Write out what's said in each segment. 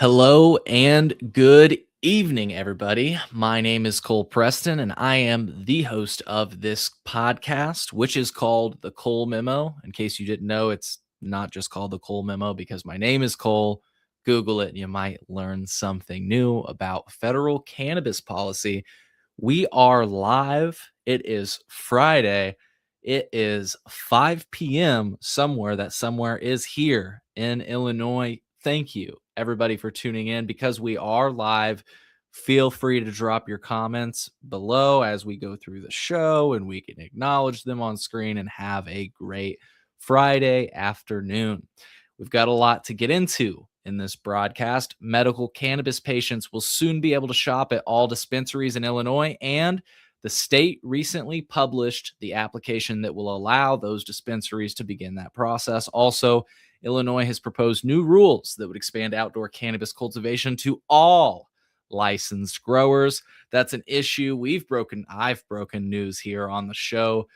Hello and good evening, everybody. My name is Cole Preston, and I am the host of this podcast, which is called The Cole Memo. In case you didn't know, it's not just called The Cole Memo because my name is Cole. Google it, and you might learn something new about federal cannabis policy. We are live. It is Friday. It is 5 p.m. somewhere. That somewhere is here in Illinois. Thank you, everybody, for tuning in. Because we are live, feel free to drop your comments below as we go through the show and we can acknowledge them on screen and have a great Friday afternoon. We've got a lot to get into in this broadcast. Medical cannabis patients will soon be able to shop at all dispensaries in Illinois, and the state recently published the application that will allow those dispensaries to begin that process. Also, Illinois has proposed new rules that would expand outdoor cannabis cultivation to all licensed growers. That's an issue I've broken news here on the show.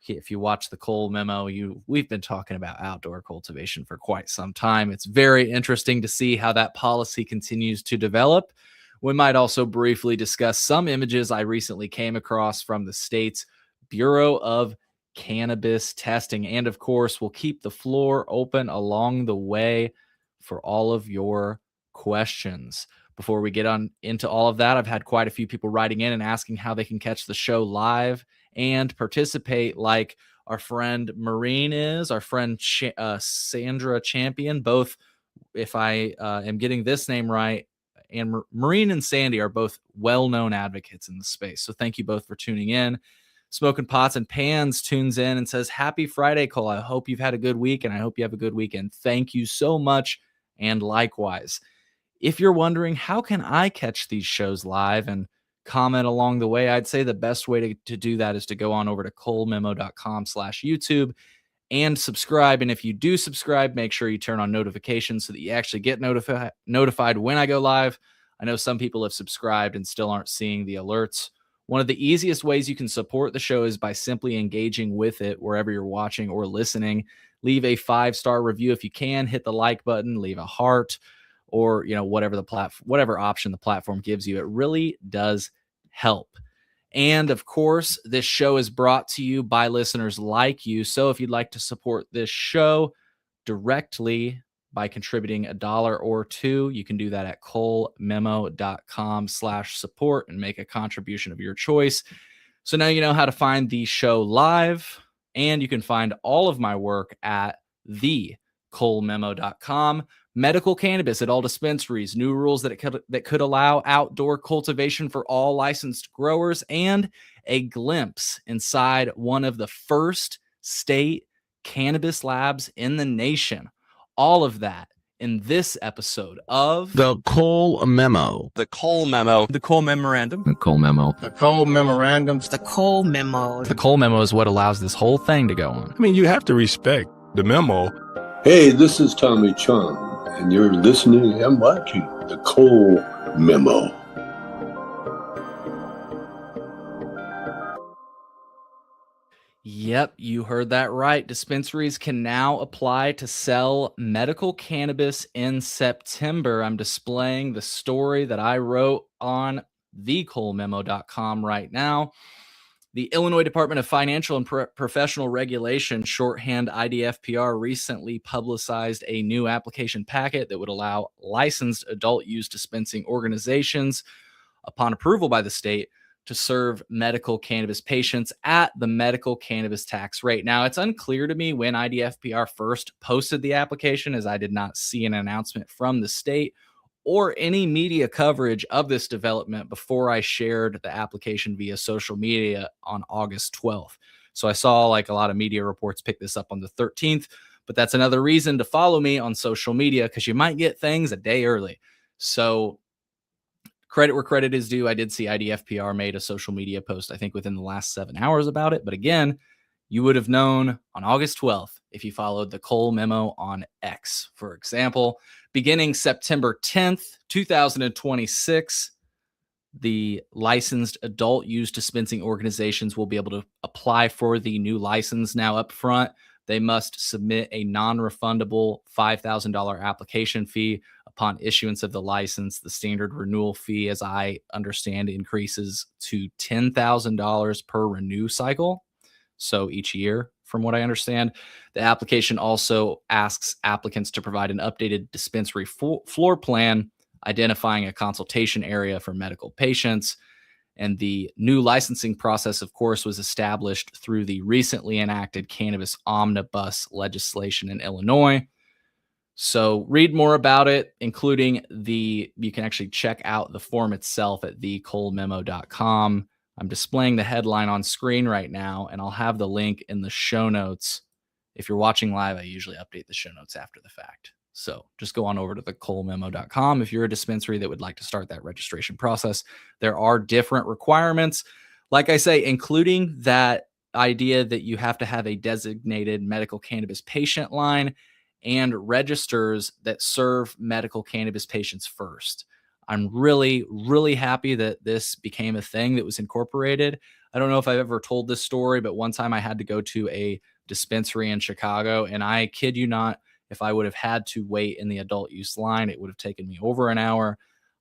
If you watch the Cole Memo, we've been talking about outdoor cultivation for quite some time. It's very interesting to see how that policy continues to develop. We might also briefly discuss some images I recently came across from the state's Bureau of Cannabis Testing. And of course, we'll keep the floor open along the way for all of your questions. Before we get on into all of that, I've had quite a few people writing in and asking how they can catch the show live and participate, like our friend Marine is, our friend Sandra Champion. Both, if I am getting this name right, and Marine and Sandy are both well-known advocates in the space. So thank you both for tuning in. Smoking Pots and Pans tunes in and says, "Happy Friday, Cole. I hope you've had a good week, and I hope you have a good weekend." Thank you so much, and likewise. If you're wondering, how can I catch these shows live and comment along the way, I'd say the best way to do that is to go on over to colememo.com/YouTube and subscribe. And if you do subscribe, make sure you turn on notifications so that you actually get notified when I go live. I know some people have subscribed and still aren't seeing the alerts. One of the easiest ways you can support the show is by simply engaging with it wherever you're watching or listening. Leave a 5-star review if you can. Hit the like button, leave a heart, or whatever option the platform gives you. It really does help. And of course, this show is brought to you by listeners like you. So if you'd like to support this show directly by contributing $1 or $2, you can do that at colememo.com/support and make a contribution of your choice. So now you know how to find the show live, and you can find all of my work at thecolememo.com. Medical cannabis at all dispensaries, new rules that could allow outdoor cultivation for all licensed growers, and a glimpse inside one of the first state cannabis labs in the nation. All of that in this episode of The Cole Memo. The Cole Memo. The Cole Memorandum. The Cole Memo. The Cole Memorandums. The Cole Memo. The Cole Memo is what allows this whole thing to go on. I mean, you have to respect the memo. Hey, this is Tommy Chong, and you're listening and watching The Cole Memo. Yep, you heard that right. Dispensaries can now apply to sell medical cannabis in September. I'm displaying the story that I wrote on thecolememo.com right now. The Illinois Department of Financial and Professional Regulation, shorthand IDFPR, recently publicized a new application packet that would allow licensed adult use dispensing organizations, upon approval by the state, to serve medical cannabis patients at the medical cannabis tax rate. Now, it's unclear to me when IDFPR first posted the application, as I did not see an announcement from the state or any media coverage of this development before I shared the application via social media on August 12th. So I saw like a lot of media reports pick this up on the 13th, but that's another reason to follow me on social media, because you might get things a day early. So credit where credit is due. I did see IDFPR made a social media post, I think within the last 7 hours about it. But again, you would have known on August 12th if you followed the Cole Memo on X, for example. Beginning September 10th, 2026, the licensed adult use dispensing organizations will be able to apply for the new license. Now, up front, they must submit a non-refundable $5,000 application fee. Upon issuance of the license, the standard renewal fee, as I understand, increases to $10,000 per renew cycle. So each year, from what I understand, the application also asks applicants to provide an updated dispensary floor plan identifying a consultation area for medical patients. And the new licensing process, of course, was established through the recently enacted cannabis omnibus legislation in Illinois. So read more about it, including you can actually check out the form itself at thecolememo.com. I'm displaying the headline on screen right now, and I'll have the link in the show notes. If you're watching live, I usually update the show notes after the fact. So just go on over to thecolememo.com if you're a dispensary that would like to start that registration process. There are different requirements, like I say, including that idea that you have to have a designated medical cannabis patient line and registers that serve medical cannabis patients first. I'm really, really happy that this became a thing that was incorporated. I don't know if I've ever told this story, but one time I had to go to a dispensary in Chicago, and I kid you not, if I would have had to wait in the adult use line, it would have taken me over an hour.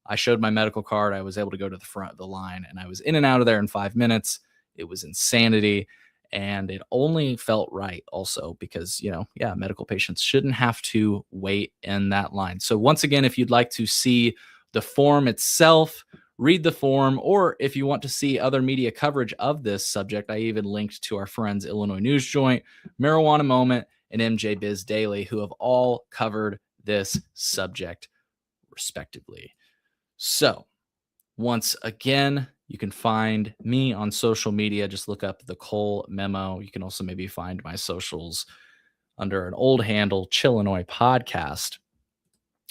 I showed my medical card. I was able to go to the front of the line, and I was in and out of there in 5 minutes. It was insanity. And it only felt right also because, medical patients shouldn't have to wait in that line. So once again, if you'd like to see the form itself, read the form, or if you want to see other media coverage of this subject, I even linked to our friends Illinois News Joint, Marijuana Moment, and MJ Biz Daily, who have all covered this subject respectively. So once again, you can find me on social media. Just look up the Cole Memo. You can also maybe find my socials under an old handle, Chillinois Podcast.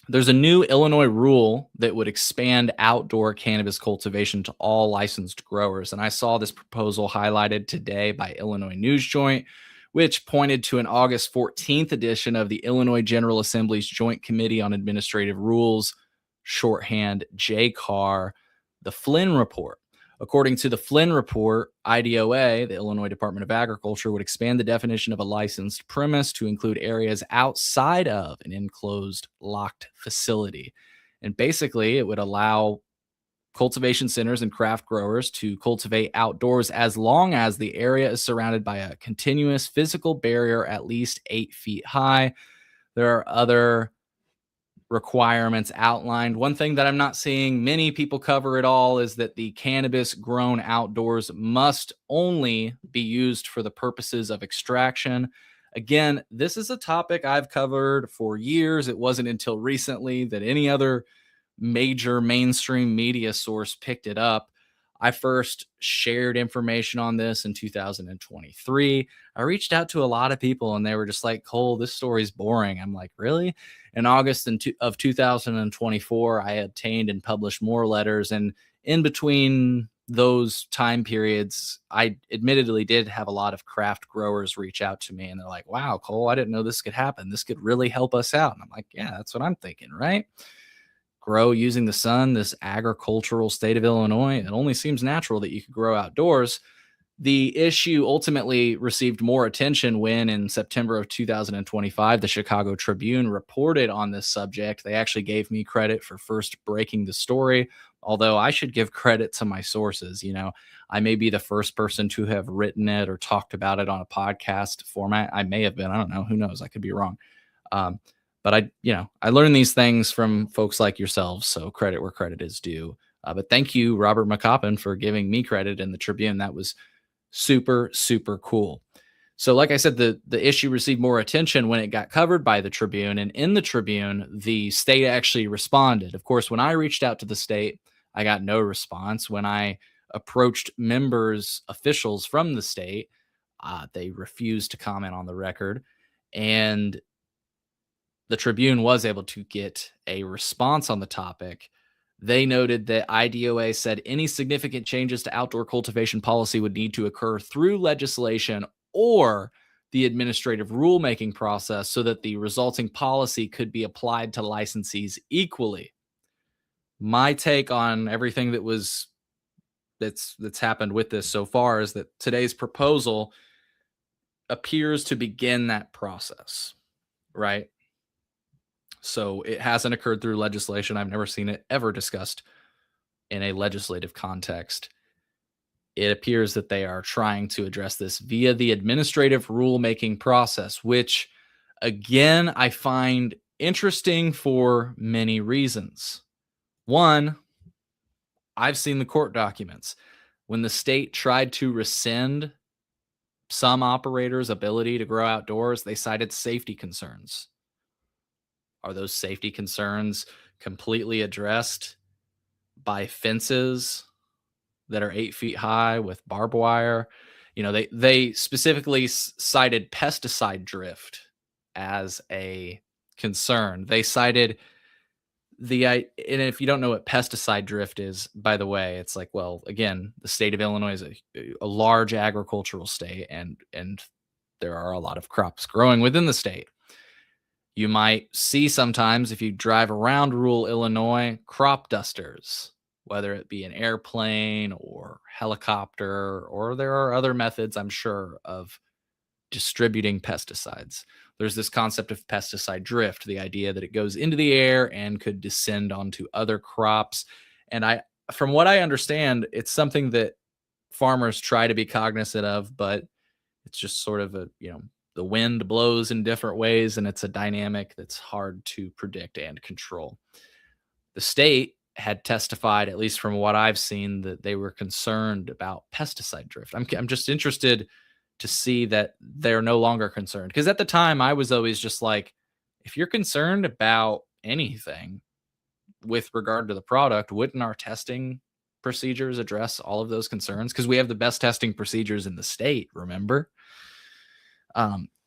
There's a new Illinois rule that would expand outdoor cannabis cultivation to all licensed growers. And I saw this proposal highlighted today by Illinois News Joint, which pointed to an August 14th edition of the Illinois General Assembly's Joint Committee on Administrative Rules, shorthand JCAR, the Flynn Report. According to the Flynn Report, IDOA, the Illinois Department of Agriculture, would expand the definition of a licensed premise to include areas outside of an enclosed, locked facility. And basically, it would allow cultivation centers and craft growers to cultivate outdoors as long as the area is surrounded by a continuous physical barrier at least 8 feet high. There are other requirements outlined. One thing that I'm not seeing many people cover at all is that the cannabis grown outdoors must only be used for the purposes of extraction. Again, this is a topic I've covered for years. It wasn't until recently that any other major mainstream media source picked it up. I first shared information on this in 2023. I reached out to a lot of people and they were just like, Cole, this story's boring. I'm like, really? In August of 2024, I obtained and published more letters. And in between those time periods, I admittedly did have a lot of craft growers reach out to me and they're like, wow, Cole, I didn't know this could happen. This could really help us out. And I'm like, yeah, that's what I'm thinking, right? Grow using the sun, this agricultural state of Illinois. It only seems natural that you could grow outdoors. The issue ultimately received more attention when, in September of 2025, the Chicago Tribune reported on this subject. They actually gave me credit for first breaking the story, although I should give credit to my sources. I may be the first person to have written it or talked about it on a podcast format. I may have been. I don't know. Who knows? I could be wrong. But I learned these things from folks like yourselves, so credit where credit is due. But thank you, Robert McCoppin, for giving me credit in the Tribune. That was super, super cool. So like I said, the issue received more attention when it got covered by the Tribune. And in the Tribune, the state actually responded. Of course, when I reached out to the state, I got no response. When I approached officials from the state, they refused to comment on the record. And the Tribune was able to get a response on the topic. They noted that IDOA said any significant changes to outdoor cultivation policy would need to occur through legislation or the administrative rulemaking process so that the resulting policy could be applied to licensees equally. My take on everything that's happened with this so far is that today's proposal appears to begin that process, right? So it hasn't occurred through legislation. I've never seen it ever discussed in a legislative context. It appears that they are trying to address this via the administrative rulemaking process, which again, I find interesting for many reasons. One, I've seen the court documents. When the state tried to rescind some operators' ability to grow outdoors, they cited safety concerns. Are those safety concerns completely addressed by fences that are 8 feet high with barbed wire? They specifically cited pesticide drift as a concern. They cited and if you don't know what pesticide drift is, by the way, it's like, well, again, the state of Illinois is a large agricultural state, and there are a lot of crops growing within the state. You might see sometimes if you drive around rural Illinois, crop dusters, whether it be an airplane or helicopter, or there are other methods, I'm sure, of distributing pesticides. There's this concept of pesticide drift, the idea that it goes into the air and could descend onto other crops. And from what I understand, it's something that farmers try to be cognizant of, but it's just sort of the wind blows in different ways, and it's a dynamic that's hard to predict and control. The state had testified, at least from what I've seen, that they were concerned about pesticide drift. I'm just interested to see that they're no longer concerned, because at the time I was always just like, if you're concerned about anything with regard to the product, wouldn't our testing procedures address all of those concerns? Because we have the best testing procedures in the state, remember?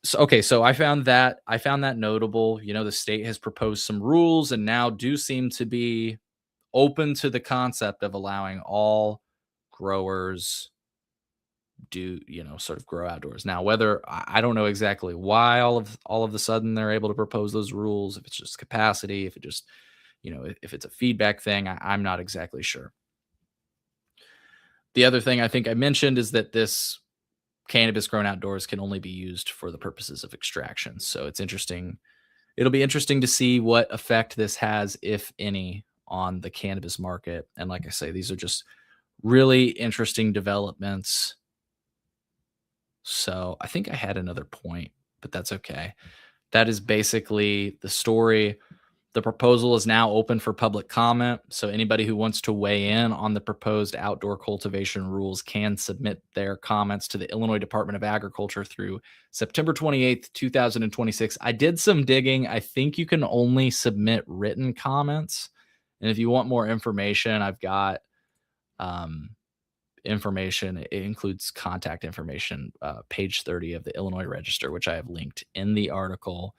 So I found that notable. The state has proposed some rules and now do seem to be open to the concept of allowing all growers sort of grow outdoors. Now, whether I don't know exactly why all of the sudden they're able to propose those rules, if it's just capacity, if it just, if it's a feedback thing, I'm not exactly sure. The other thing I think I mentioned is that this cannabis grown outdoors can only be used for the purposes of extraction. So it's interesting. It'll be interesting to see what effect this has, if any, on the cannabis market. And like I say, these are just really interesting developments. So I think I had another point, but that's okay. That is basically the story. The proposal is now open for public comment. So anybody who wants to weigh in on the proposed outdoor cultivation rules can submit their comments to the Illinois Department of Agriculture through September 28th, 2026. I did some digging. I think you can only submit written comments. And if you want more information, I've got information. It includes contact information, page 30 of the Illinois Register, which I have linked in the article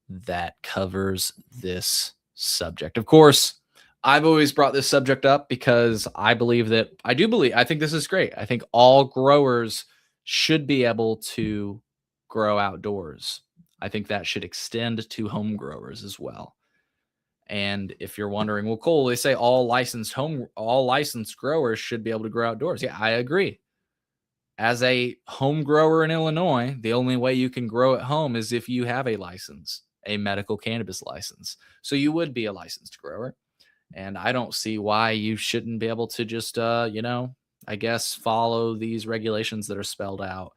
that covers this subject. Of course, I've always brought this subject up because I think this is great. I think all growers should be able to grow outdoors. I think that should extend to home growers as well. And if you're wondering, well, Cole, they say all licensed growers should be able to grow outdoors. Yeah, I agree. As a home grower in Illinois, the only way you can grow at home is if you have a license, a medical cannabis license. So you would be a licensed grower. And I don't see why you shouldn't be able to just, I guess, follow these regulations that are spelled out.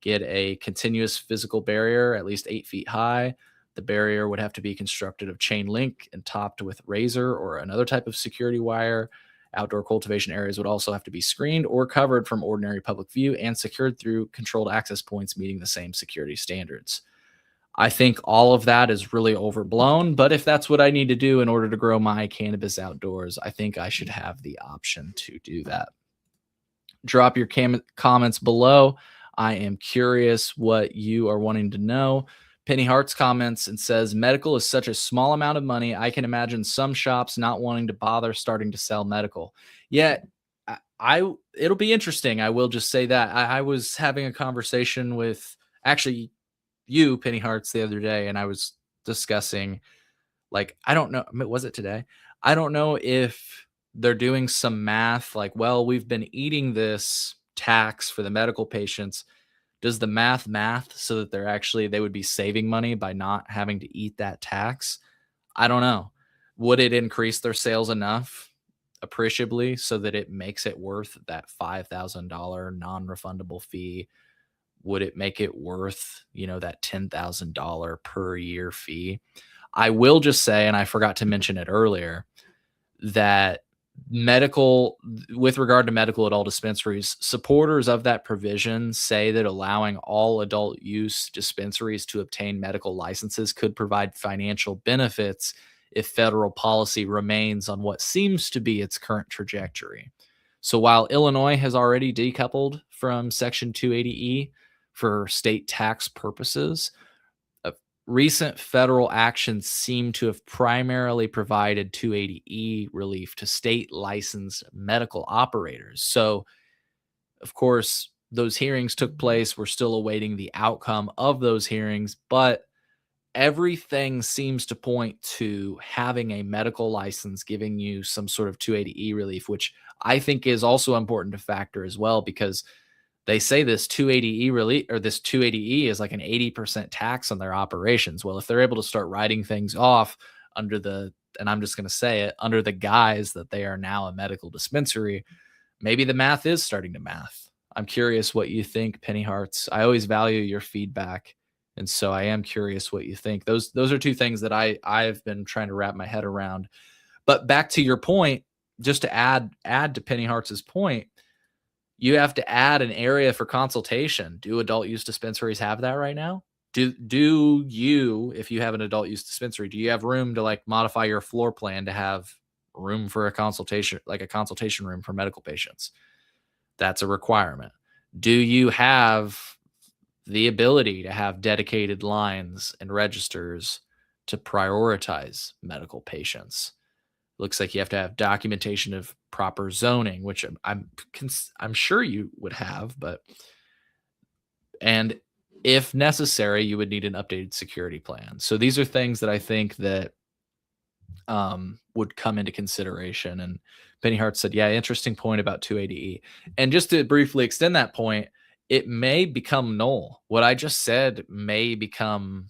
Get a continuous physical barrier, at least 8 feet high. The barrier would have to be constructed of chain link and topped with razor or another type of security wire. Outdoor cultivation areas would also have to be screened or covered from ordinary public view and secured through controlled access points meeting the same security standards. I think all of that is really overblown, but if that's what I need to do in order to grow my cannabis outdoors, I think I should have the option to do that. Drop your comments below. I am curious what you are wanting to know. Penny Hart's comments and says, medical is such a small amount of money. I can imagine some shops not wanting to bother starting to sell medical. Yet, it'll be interesting. I will just say that. I was having a conversation with actually you, Penny Hart's, the other day, and I was discussing, like, I don't know, was it today? I don't know if they're doing some math like, well, we've been eating this tax for the medical patients. Does the math so that they would be saving money by not having to eat that tax? I don't know. Would it increase their sales enough appreciably so that it makes it worth that $5,000 non-refundable fee? Would it make it worth, that $10,000 per year fee? I will just say, and I forgot to mention it earlier, that medical with regard to medical adult dispensaries, supporters of that provision say that allowing all adult use dispensaries to obtain medical licenses could provide financial benefits if federal policy remains on what seems to be its current trajectory. So while Illinois has already decoupled from Section 280E for state tax purposes, recent federal actions seem to have primarily provided 280E relief to state licensed medical operators. So, of course, those hearings took place. We're still awaiting the outcome of those hearings, but everything seems to point to having a medical license giving you some sort of 280E relief, which I think is also important to factor as well, because they say this 280E relief, or this 280E is like an 80% tax on their operations. Well, if they're able to start writing things off and I'm just going to say it, under the guise that they are now a medical dispensary, maybe the math is starting to math. I'm curious what you think, Penny Hearts. I always value your feedback, and so I am curious what you think. Those are two things that I've been trying to wrap my head around. But back to your point, just to add to Penny Hearts' point, you have to add an area for consultation. Do adult use dispensaries have that right now? Do you, if you have an adult use dispensary, do you have room to like modify your floor plan to have room for a consultation, like a consultation room for medical patients? That's a requirement. Do you have the ability to have dedicated lines and registers to prioritize medical patients? Looks like you have to have documentation of proper zoning, which I'm sure you would have, and if necessary, you would need an updated security plan. So these are things that I think that would come into consideration. And Penny Hart said, "Yeah, interesting point about 280E." And just to briefly extend that point, it may become null. What I just said may become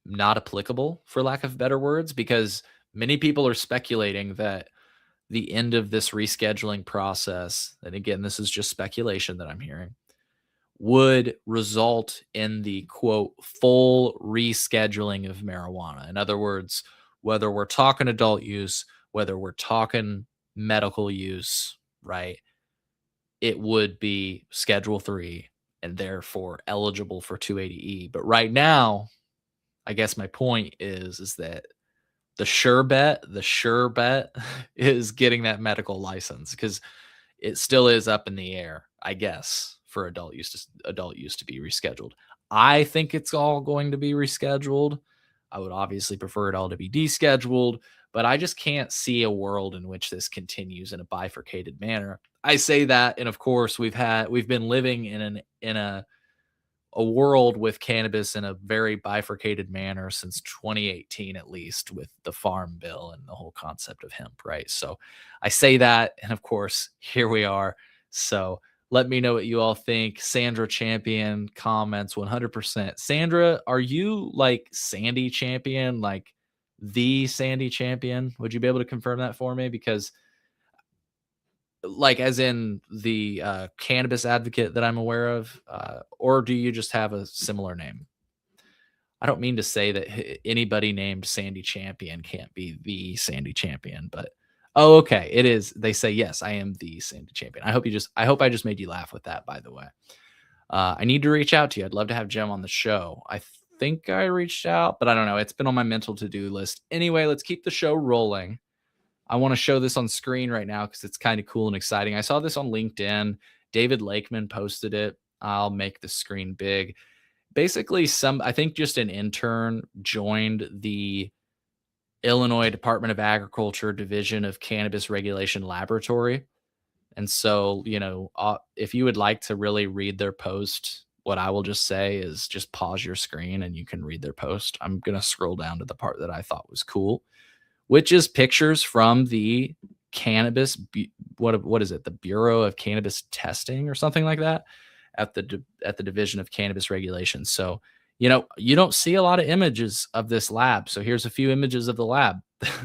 not applicable, for lack of better words, because many people are speculating that the end of this rescheduling process, and again, this is just speculation that I'm hearing, would result in the quote full rescheduling of marijuana. In other words, whether we're talking adult use, whether we're talking medical use, right? It would be Schedule 3 and therefore eligible for 280E. But right now, I guess my point is that the sure bet is getting that medical license, because it still is up in the air, I guess, for adult use to be rescheduled. I think it's all going to be rescheduled. I would obviously prefer it all to be descheduled, but I just can't see a world in which this continues in a bifurcated manner. I say that, and of course, we've been living in a world with cannabis in a very bifurcated manner since 2018, at least, with the farm bill and the whole concept of hemp, right? So I say that, and of course, here we are. So let me know what you all think. Sandra Champion comments 100%. Sandra, are you like Sandy Champion, like the Sandy Champion? Would you be able to confirm that for me? Because like as in the cannabis advocate that I'm aware of, or do you just have a similar name? I don't mean to say that anybody named Sandy Champion can't be the Sandy Champion, but oh, okay, it is. They say yes, I am the Sandy Champion. I hope I just made you laugh with that. By the way, I need to reach out to you. I'd love to have Jem on the show. I think I reached out, but I don't know. It's been on my mental to-do list. Anyway, let's keep the show rolling. I want to show this on screen right now because it's kind of cool and exciting. I saw this on LinkedIn. David Lakeman posted it. I'll make the screen big. Basically, I think just an intern joined the Illinois Department of Agriculture Division of Cannabis Regulation Laboratory. And so, if you would like to really read their post, what I will just say is just pause your screen and you can read their post. I'm going to scroll down to the part that I thought was cool, which is pictures from the cannabis, what is it? The Bureau of Cannabis Testing or something like that at the Division of Cannabis Regulation. So you don't see a lot of images of this lab. So here's a few images of the lab.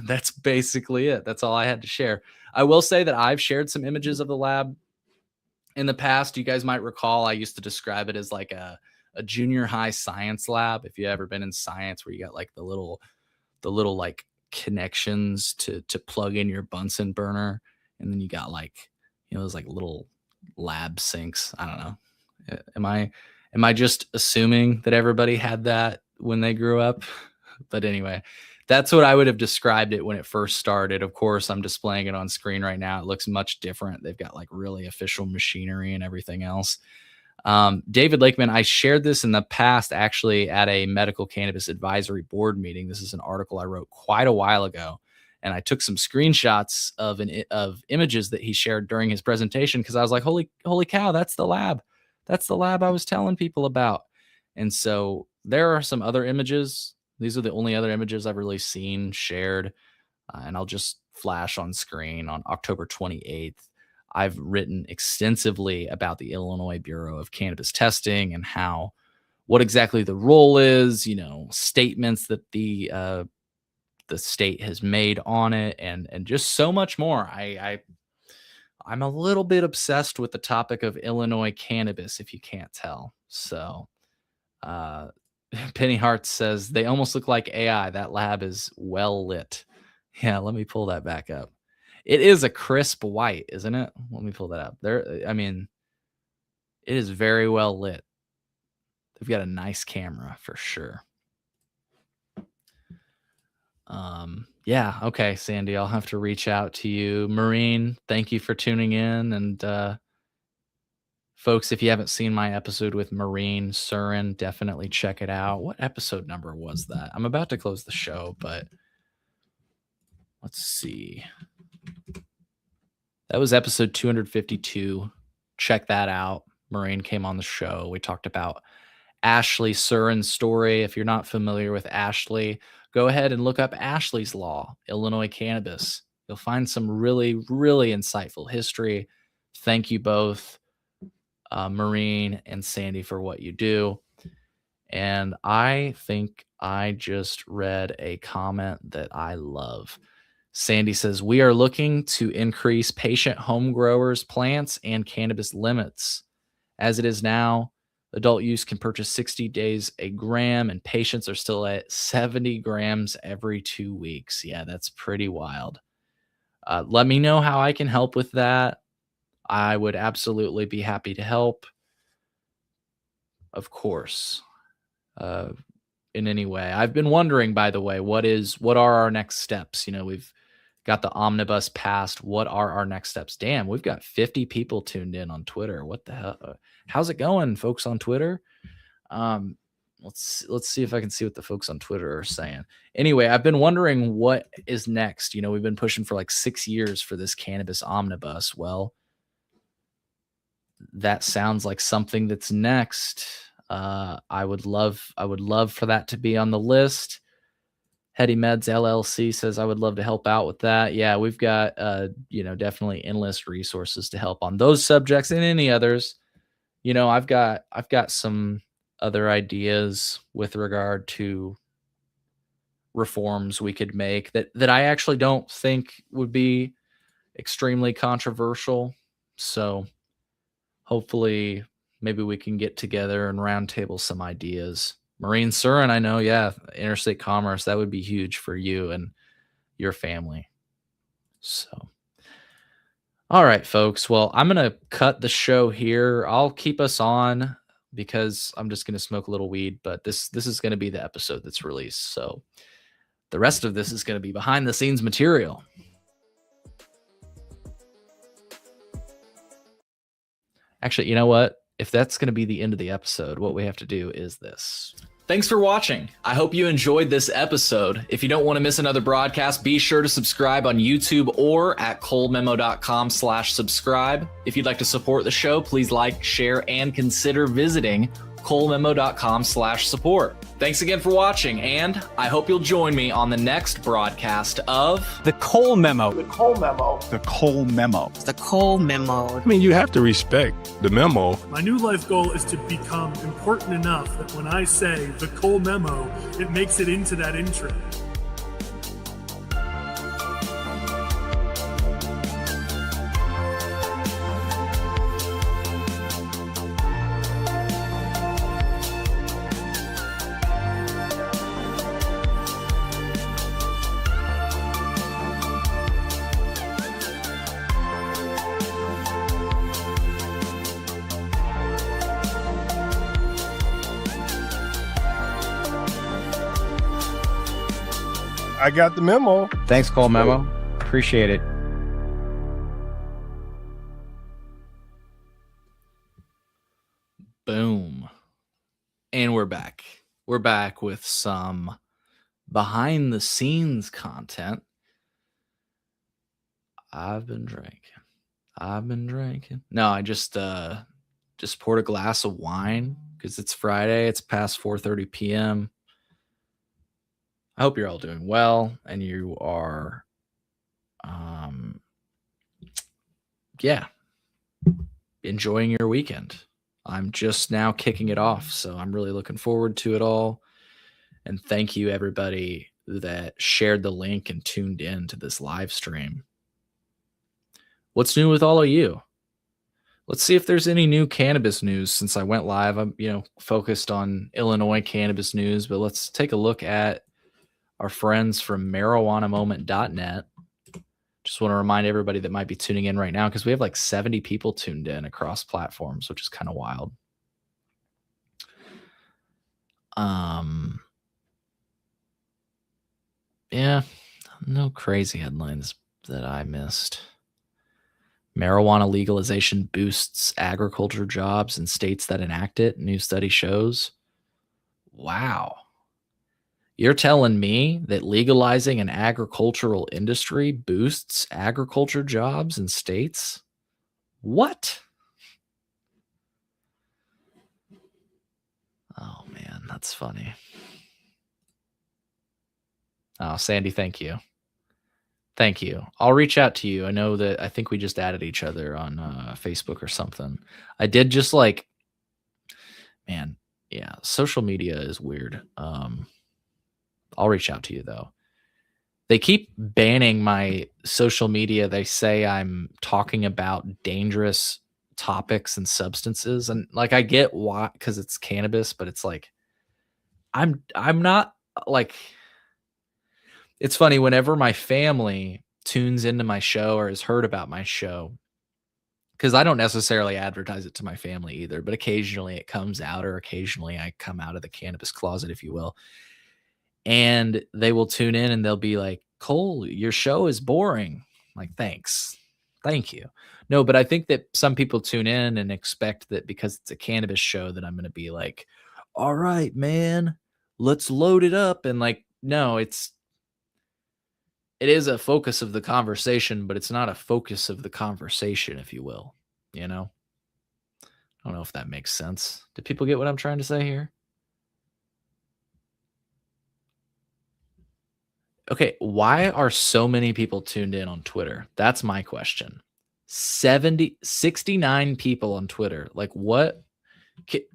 That's basically it. That's all I had to share. I will say that I've shared some images of the lab in the past. You guys might recall I used to describe it as like a junior high science lab. If you ever been in science, where you got like the little like connections to plug in your Bunsen burner, and then you got like those like little lab sinks. I don't know. Am I just assuming that everybody had that when they grew up? But anyway, that's what I would have described it when it first started. Of course, I'm displaying it on screen right now. It looks much different. They've got like really official machinery and everything else. David Lakeman, I shared this in the past actually at a medical cannabis advisory board meeting. This is an article I wrote quite a while ago, and I took some screenshots of images that he shared during his presentation, because I was like, holy cow, that's the lab. That's the lab I was telling people about. And so there are some other images. These are the only other images I've really seen shared. And I'll just flash on screen. On October 28th, I've written extensively about the Illinois Bureau of Cannabis Testing and what exactly the role is, statements that the state has made on it, and just so much more. I'm a little bit obsessed with the topic of Illinois cannabis, if you can't tell. So, Penny Hart says they almost look like AI. That lab is well lit. Yeah, let me pull that back up. It is a crisp white, isn't it? Let me pull that up. It is very well lit. They've got a nice camera for sure. Yeah, okay, Sandy, I'll have to reach out to you. Marine, thank you for tuning in. And folks, if you haven't seen my episode with Marine Surin, definitely check it out. What episode number was that? I'm about to close the show, but let's see. That was episode 252. Check that out. Marine came on the show. We talked about Ashley Surin's story. If you're not familiar with Ashley, go ahead and look up Ashley's Law, Illinois Cannabis. You'll find some really, really insightful history. Thank you both, Marine and Sandy, for what you do. And I think I just read a comment that I love. Sandy says, we are looking to increase patient home growers, plants, and cannabis limits. As it is now, adult use can purchase 60 days a gram, and patients are still at 70 grams every 2 weeks. Yeah, that's pretty wild. Let me know how I can help with that. I would absolutely be happy to help. Of course. In any way. I've been wondering, by the way, what are our next steps? We've got the omnibus passed. What are our next steps? Damn, we've got 50 people tuned in on Twitter. What the hell? How's it going, folks on Twitter? Let's see if I can see what the folks on Twitter are saying. Anyway, I've been wondering what is next. We've been pushing for like 6 years for this cannabis omnibus. Well, that sounds like something that's next. I would love for that to be on the list. Heady Meds LLC says I would love to help out with that. Yeah, we've got definitely endless resources to help on those subjects and any others. I've got some other ideas with regard to reforms we could make that I actually don't think would be extremely controversial. So hopefully maybe we can get together and roundtable some ideas. Marine Surin, I know, yeah, interstate commerce, that would be huge for you and your family. So, all right, folks. Well, I'm going to cut the show here. I'll keep us on because I'm just going to smoke a little weed, but this is going to be the episode that's released. So the rest of this is going to be behind the scenes material. Actually, you know what? If that's going to be the end of the episode, what we have to do is this. Thanks for watching. I hope you enjoyed this episode. If you don't want to miss another broadcast, be sure to subscribe on YouTube or at colememo.com/subscribe. If you'd like to support the show, please like, share, and consider visiting colememo.com/support. Thanks again for watching, and I hope you'll join me on the next broadcast of The Cole Memo. The Cole Memo. The Cole Memo. The Cole Memo. I mean, you have to respect the memo. My new life goal is to become important enough that when I say the Cole Memo, it makes it into that intro. I got the memo. Thanks, Cole Memo. Appreciate it. Boom. And we're back. We're back with some behind the scenes content. I've been drinking. No, I just poured a glass of wine because it's Friday. It's past 4:30 p.m. I hope you're all doing well and you are enjoying your weekend. I'm just now kicking it off, so I'm really looking forward to it all. And thank you everybody that shared the link and tuned in to this live stream. What's new with all of you? Let's see if there's any new cannabis news since I went live. I'm, focused on Illinois cannabis news, but let's take a look at our friends from marijuanamoment.net. Just want to remind everybody that might be tuning in right now because we have like 70 people tuned in across platforms, which is kind of wild. Yeah, no crazy headlines that I missed. Marijuana legalization boosts agriculture jobs in states that enact it, new study shows. Wow. You're telling me that legalizing an agricultural industry boosts agriculture jobs in states? What? Oh, man, that's funny. Oh, Sandy, thank you. Thank you. I'll reach out to you. I think we just added each other on Facebook or something. I did just social media is weird. I'll reach out to you though. They keep banning my social media. They say I'm talking about dangerous topics and substances. And I get why, because it's cannabis, but it's I'm not it's funny whenever my family tunes into my show or has heard about my show, because I don't necessarily advertise it to my family either, but occasionally it comes out, or occasionally I come out of the cannabis closet, if you will. And they will tune in and they'll be like, Cole, your show is boring. Like, thanks. Thank you. No, but I think that some people tune in and expect that because it's a cannabis show that I'm going to be like, all right, man, let's load it up. And no, it is a focus of the conversation, but it's not a focus of the conversation, if you will. I don't know if that makes sense. Do people get what I'm trying to say here? Okay, why are so many people tuned in on Twitter? That's my question. 69 people on Twitter. What?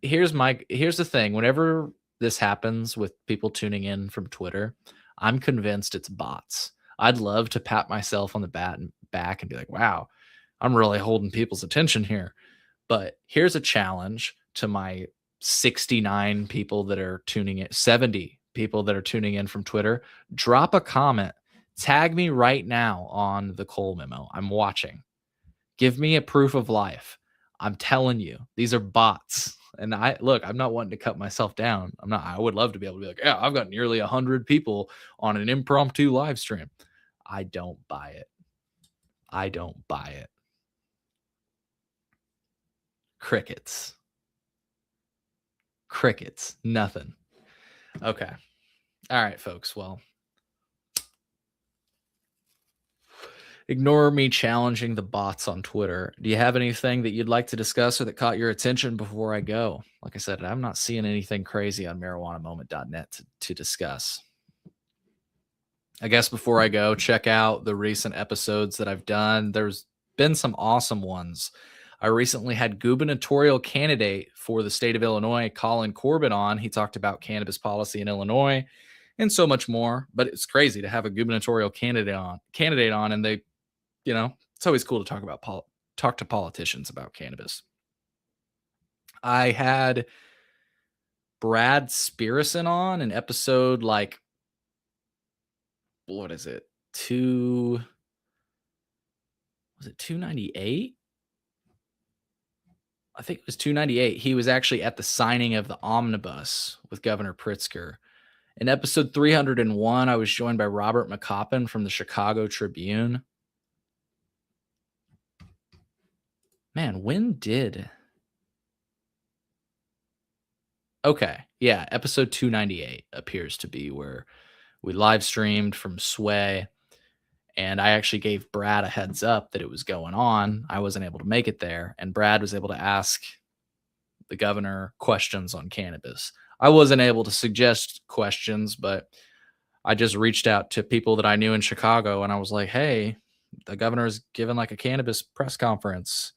Here's the thing. Whenever this happens with people tuning in from Twitter, I'm convinced it's bots. I'd love to pat myself on the back and be like, wow, I'm really holding people's attention here. But here's a challenge to my 69 people that are tuning in, 70 people that are tuning in from Twitter. Drop a comment. Tag me right now on the Cole Memo. I'm watching. Give me a proof of life. I'm telling you, these are bots. And I'm not wanting to cut myself down. I would love to be able to be like, yeah, I've got nearly 100 people on an impromptu live stream. I don't buy it. Crickets. Nothing. Okay. All right, folks. Well, Ignore me challenging the bots on Twitter. Do you have anything that you'd like to discuss or that caught your attention before I go? Like I said, I'm not seeing anything crazy on marijuanamoment.net to discuss. I guess before I go, check out the recent episodes that I've done. There's been some awesome ones. I recently had gubernatorial candidate for the state of Illinois, Colin Corbett, on. He talked about cannabis policy in Illinois and so much more. But it's crazy to have a gubernatorial candidate on, and they, it's always cool to talk to politicians about cannabis. I had Brad Spearson on an episode like, what is it? Was it 298? I think it was 298. He was actually at the signing of the omnibus with Governor Pritzker. In episode 301, I was joined by Robert McCoppin from the Chicago Tribune. Man, Okay, yeah, episode 298 appears to be where we live streamed from Sway, and I actually gave Brad a heads up that it was going on. I wasn't able to make it there, and Brad was able to ask the governor questions on cannabis. I wasn't able to suggest questions, but I just reached out to people that I knew in Chicago, and I was like, hey, the governor's giving like a cannabis press conference.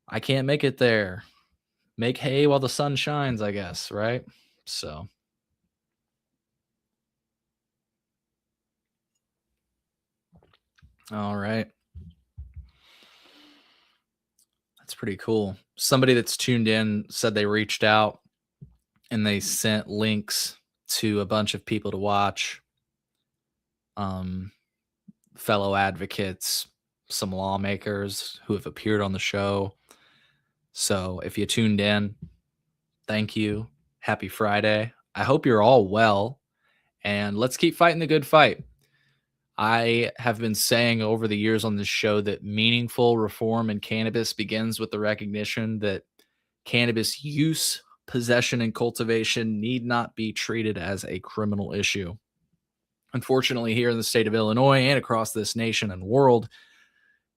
I can't make it there. Make hay while the sun shines, I guess, right? So all right. That's pretty cool. Somebody that's tuned in said they reached out and they sent links to a bunch of people to watch. Fellow advocates, some lawmakers who have appeared on the show. So if you tuned in, thank you. Happy Friday. I hope you're all well, and let's keep fighting the good fight. I have been saying over the years on this show that meaningful reform in cannabis begins with the recognition that cannabis use, possession, and cultivation need not be treated as a criminal issue. Unfortunately, here in the state of Illinois and across this nation and world,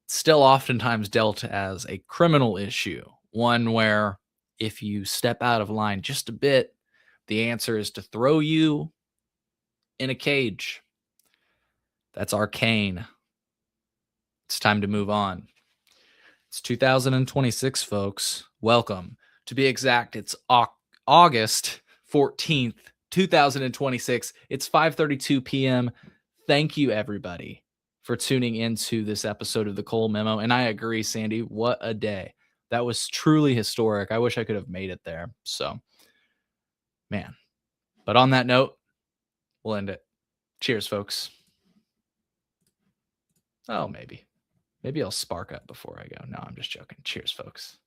it's still oftentimes dealt as a criminal issue, one where if you step out of line just a bit, the answer is to throw you in a cage. That's arcane. It's time to move on. It's 2026, folks. Welcome. To be exact, it's August 14th, 2026. It's 5:32 p.m. Thank you, everybody, for tuning into this episode of the Cole Memo. And I agree, Sandy. What a day. That was truly historic. I wish I could have made it there. So, man. But on that note, we'll end it. Cheers, folks. Oh, maybe. Maybe I'll spark up before I go. No, I'm just joking. Cheers, folks.